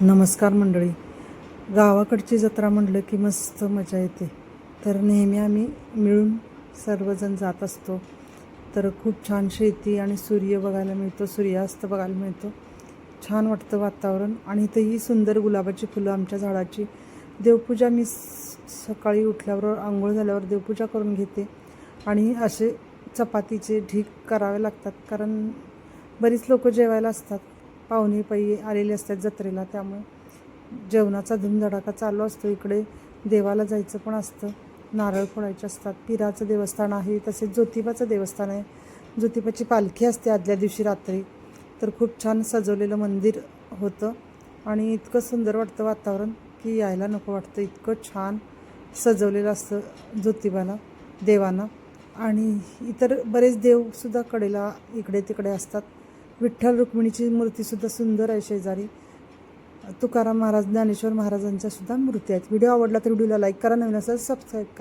नमस्कार मंडळी. गावाकडची जत्रा म्हटलं की मस्त मजा येते. तर नेहमी आम्ही मिळून सर्वजण जात असतो. तर खूप छान शेती आणि सूर्य बघायला मिळतो, सूर्यास्त बघायला मिळतो. छान वाटतं वातावरण. आणि इथंही सुंदर गुलाबाची फुलं आमच्या झाडाची. देवपूजा मी सकाळी उठल्यावर आंघोळ झाल्यावर देवपूजा करून घेते. आणि असे चपातीचे ढीग करावे लागतात, कारण बरीच लोक जेवायला असतात, पाहुणे पै आलेले असतात जत्रेला. त्यामुळे जेवणाचा धुमधडाका चालू असतो. इकडे देवाला जायचं पण असतं, नारळ फोडायचे असतात. पिराचं देवस्थान आहे, तसेच ज्योतिबाचं देवस्थान आहे. ज्योतिबाची पालखी असते आदल्या दिवशी रात्री. तर खूप छान सजवलेलं मंदिर होतं आणि इतकं सुंदर वाटतं वातावरण की यायला नको वाटतं. इतकं छान सजवलेलं असतं ज्योतिबाला, देवांना. आणि इतर बरेच देवसुद्धा कडेला इकडे तिकडे असतात. विठ्ठल रुक्मिणीची मूर्तीसुद्धा सुंदर आहे शेजारी. तुकाराम महाराज, ज्ञानेश्वर महाराजांच्या सुद्धा मूर्ती आहेत. व्हिडिओ आवडला तर व्हिडिओला लाईक करा, नवीन असेल सबस्क्राईब करा.